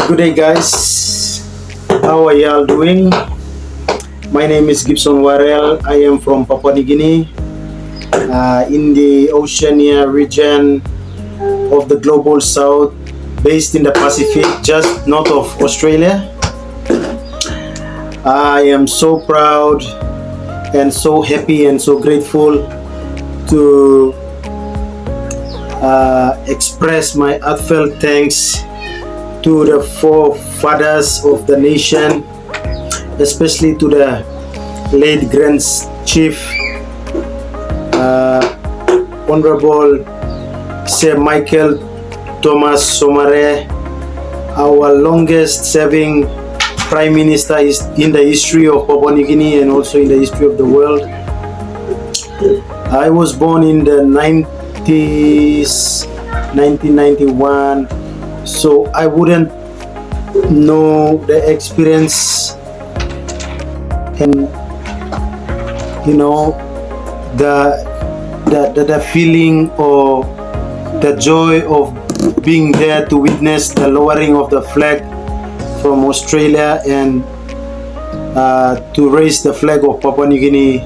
Good day, guys. How are y'all doing? My name is Gibson Warrell. I am from Papua New Guinea, in the Oceania region of the global south, based in the Pacific, just north of Australia. I am so proud and so happy and so grateful to express my heartfelt thanks to the forefathers of the nation, especially to the late Grand Chief Honorable Sir Michael Thomas Somare, our longest serving Prime Minister in the history of Papua New Guinea and also in the history of the world. I was born in the 1991, so I wouldn't know the experience and the feeling or the joy of being there to witness the lowering of the flag from Australia and to raise the flag of Papua New Guinea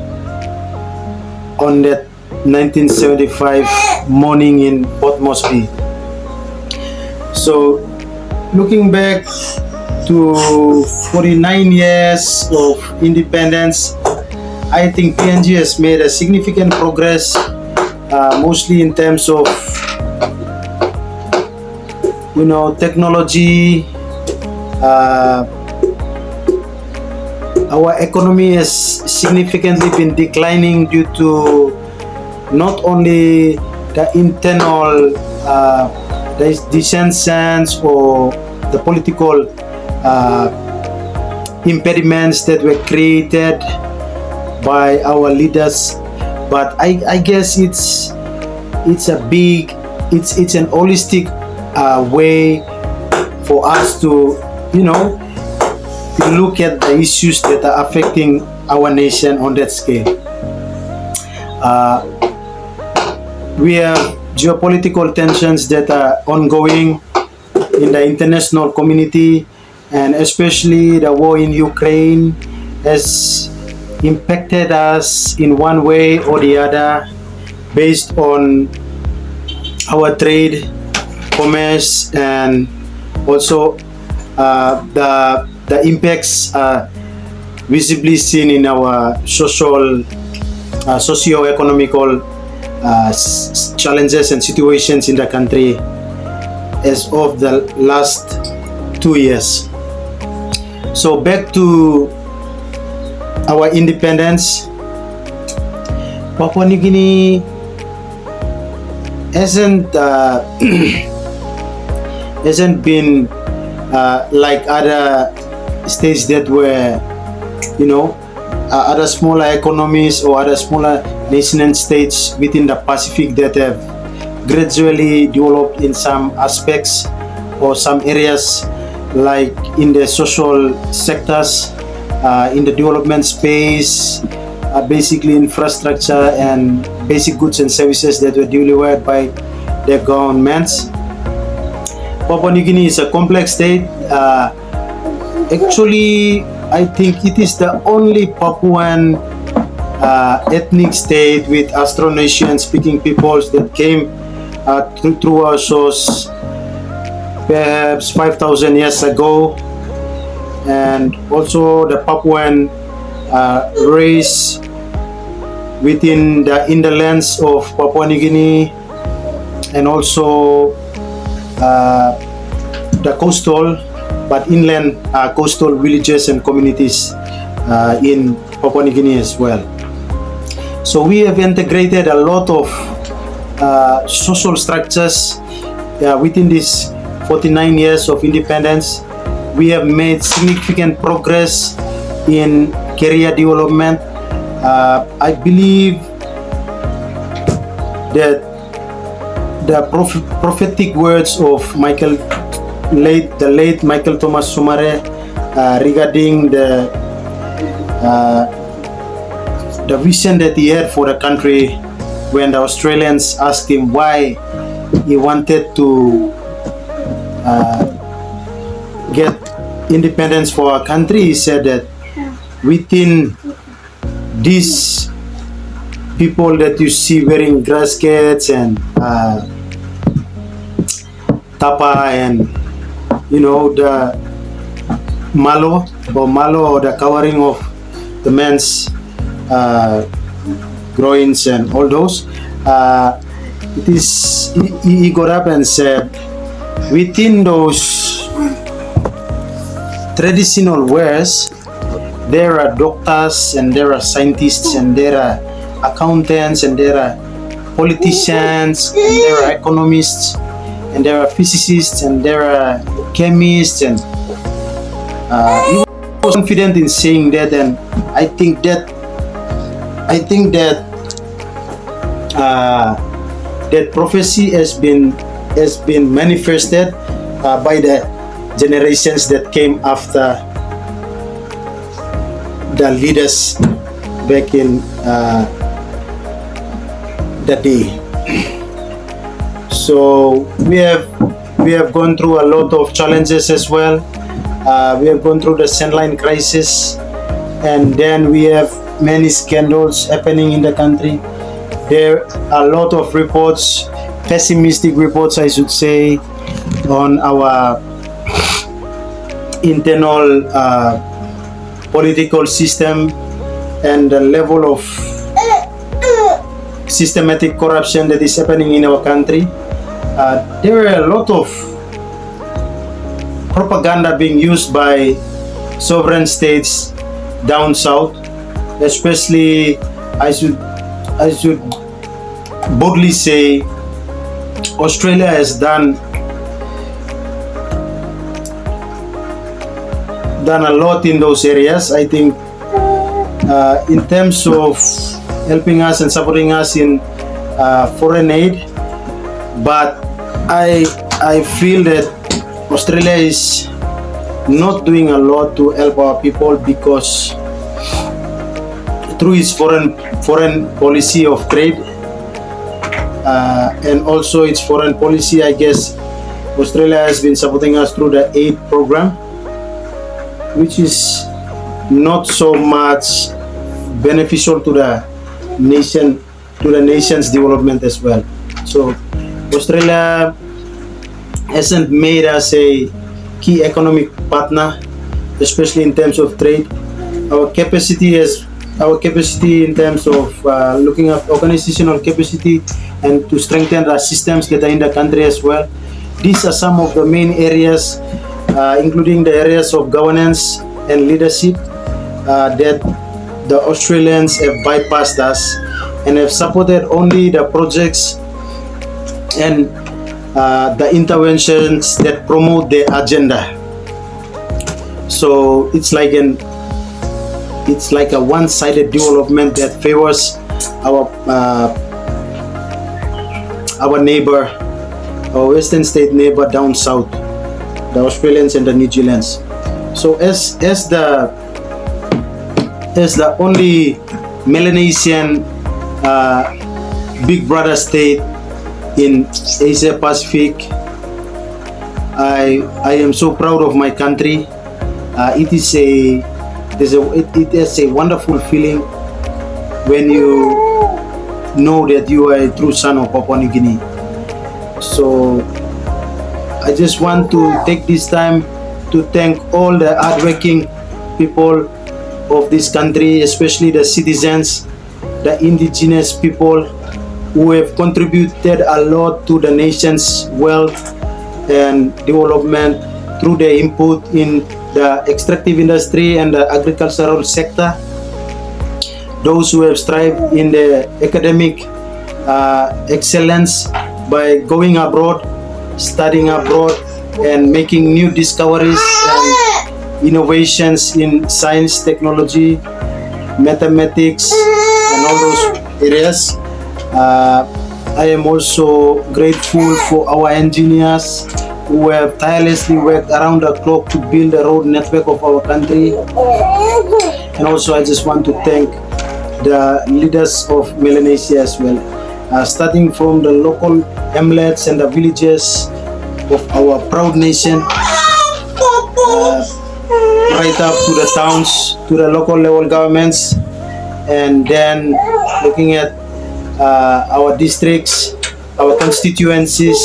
on that 1975 morning in Port Moresby. So looking back to 49 years of independence, I think PNG has made a significant progress, mostly in terms of technology. Our economy has significantly been declining due to not only the internal dissensions or the political impediments that were created by our leaders, but I guess it's an holistic way for us to look at the issues that are affecting our nation on that scale. We have geopolitical tensions that are ongoing in the international community, and especially the war in Ukraine has impacted us in one way or the other based on our trade, commerce, and also the impacts are visibly seen in our socio-economical challenges and situations in the country as of the last 2 years. So back to our independence, Papua New Guinea hasn't been like other states that were other smaller economies or other smaller nation states within the Pacific that have gradually developed in some aspects or some areas, like in the social sectors, in the development space, basically infrastructure and basic goods and services that were delivered by their governments. Papua New Guinea is a complex state. Actually, I think it is the only Papuan ethnic state with Austronesian speaking peoples that came through our shores perhaps 5,000 years ago, and also the Papuan race within the hinterlands of Papua New Guinea, and also the coastal but inland coastal villages and communities in Papua New Guinea as well. So we have integrated a lot of social structures within these 49 years of independence. We have made significant progress in career development. I believe that the prophetic words of the late Michael Thomas Somare regarding the vision that he had for the country when the Australians asked him why he wanted to get independence for our country, he said that within these people that you see wearing grass skirts and tapa and the malo or the covering of the men's groins and all those, he got up and said within those traditional wears there are doctors and there are scientists and there are accountants and there are politicians and there are economists and there are physicists and there are chemists, and he was confident in saying that, and I think that that prophecy has been manifested by the generations that came after the leaders back in the day. So we have gone through a lot of challenges as well. We have gone through the Sandline crisis, and then we have many scandals happening in the country. There are a lot of reports, pessimistic reports I should say, on our internal political system and the level of systematic corruption that is happening in our country. There are a lot of propaganda being used by sovereign states down south, especially I should boldly say Australia has done a lot in those areas. I think in terms of helping us and supporting us in foreign aid, but I feel that Australia is not doing a lot to help our people, because through its foreign policy of trade and also its foreign policy, I guess Australia has been supporting us through the aid program, which is not so much beneficial to the nation's development as well. So Australia hasn't made us a key economic partner, especially in terms of trade. Our capacity in terms of looking at organizational capacity and to strengthen the systems that are in the country as well. These are some of the main areas, including the areas of governance and leadership, that the Australians have bypassed us and have supported only the projects and the interventions that promote their agenda. So it's like a one-sided development that favors our neighbor, our Western state neighbor down south, the Australians and the New Zealanders. So as the only Melanesian big brother state in Asia Pacific, I am so proud of my country. It is a wonderful feeling when you know that you are a true son of Papua New Guinea. So I just want to take this time to thank all the hardworking people of this country, especially the citizens, the indigenous people who have contributed a lot to the nation's wealth and development through their input in the extractive industry and the agricultural sector. Those who have strived in the academic excellence by going abroad, studying abroad, and making new discoveries and innovations in science, technology, mathematics, and all those areas. I am also grateful for our engineers who have tirelessly worked around the clock to build the road network of our country. And also I just want to thank the leaders of Melanesia as well, starting from the local hamlets and the villages of our proud nation, uh, right up to the towns, to the local level governments, and then looking at our districts, our constituencies,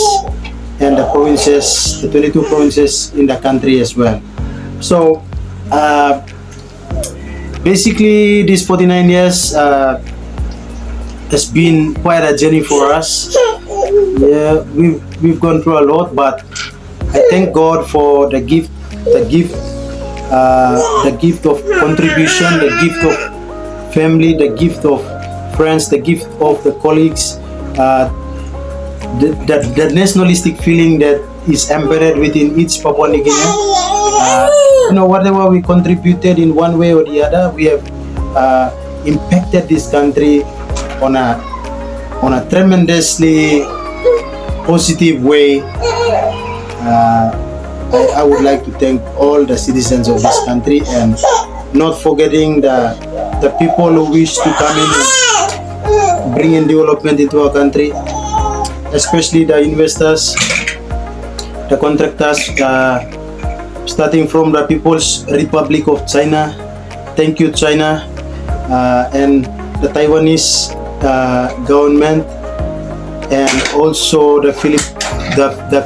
and the provinces, the 22 provinces in the country as well. So basically, these 49 years has been quite a journey for us. Yeah, we've gone through a lot, but I thank God for the gift, the gift of contribution, the gift of family, the gift of friends, the gift of the colleagues, the nationalistic feeling that is embedded within each Papua New Guinea. Whatever we contributed in one way or the other, we have impacted this country on a tremendously positive way. I would like to thank all the citizens of this country, and not forgetting the people who wish to come in and bring in development into our country, especially the investors, the contractors, starting from the People's Republic of China. Thank you, China, and the Taiwanese government, and also the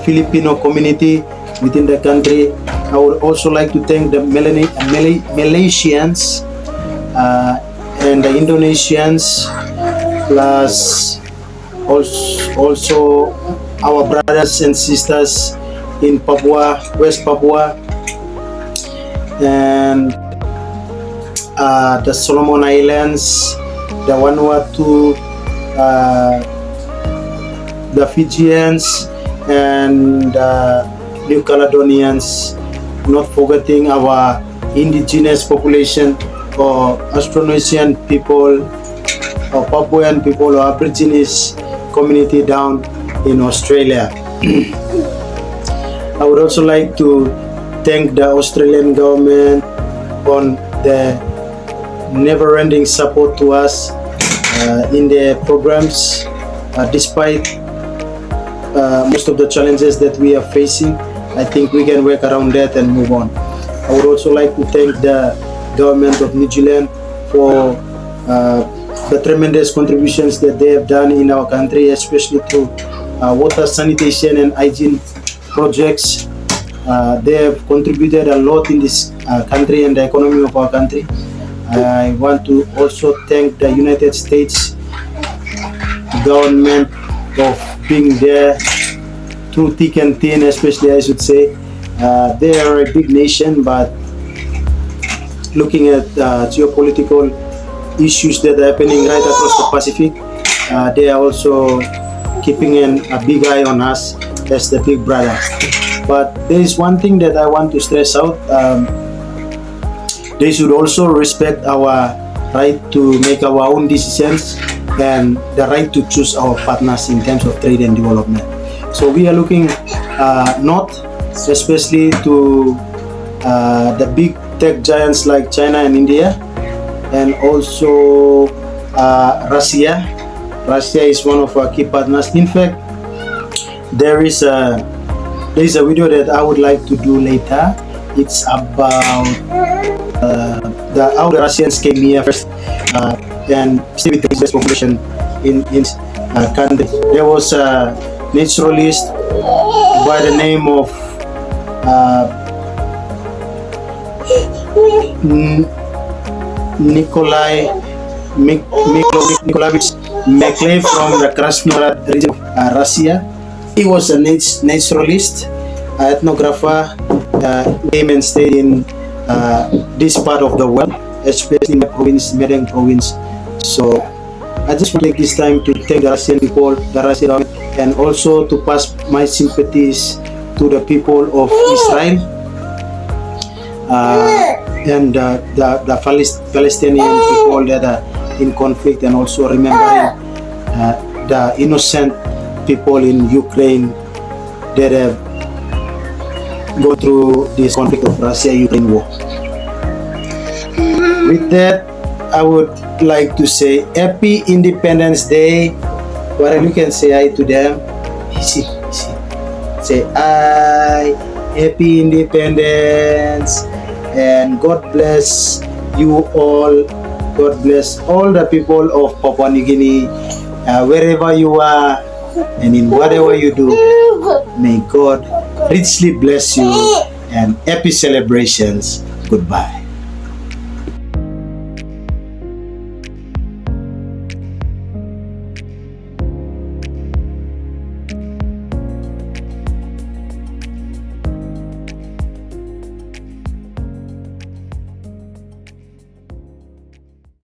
Filipino community within the country. I would also like to thank the Malaysians and the Indonesians, plus also our brothers and sisters in Papua, West Papua, and the Solomon Islands, the Vanuatu, the Fijians, and New Caledonians, not forgetting our indigenous population or Austronesian people or Papuan people or Aborigines community down in Australia. I would also like to thank the Australian government on the never-ending support to us in their programs, despite most of the challenges that we are facing. I think we can work around that and move on. I would also like to thank the government of New Zealand for the tremendous contributions that they have done in our country, especially through water, sanitation, and hygiene projects. They have contributed a lot in this country and the economy of our country. I want to also thank the United States government of being there through thick and thin, especially I should say. They are a big nation, but looking at geopolitical issues that are happening right across the Pacific, they are also keeping a big eye on us as the big brother. But there is one thing that I want to stress out. They should also respect our right to make our own decisions and the right to choose our partners in terms of trade and development. So we are looking north, especially to the big tech giants like China and India, and also Russia. Russia is one of our key partners. In fact, there is a video that I would like to do later. It's about how the Russians came here first and stay with the biggest population in country. There was a naturalist by the name of Nikolaevich Mekley from the Krasnoyarsk region of Russia. He was a naturalist, ethnographer, came and stayed in this part of the world, especially in the province, Medang province. So I just want to take this time to thank the Russian people, the Russian government, and also to pass my sympathies to the people of Israel and the Palestinian people that are in conflict, and also remembering the innocent people in Ukraine that have gone through this conflict of Russia-Ukraine war. With that, I would like to say Happy Independence Day. Whatever you can say hi to them. Easy. Say hi, happy independence, and God bless you all. God bless all the people of Papua New Guinea, wherever you are and in whatever you do. May God richly bless you, and happy celebrations. Goodbye.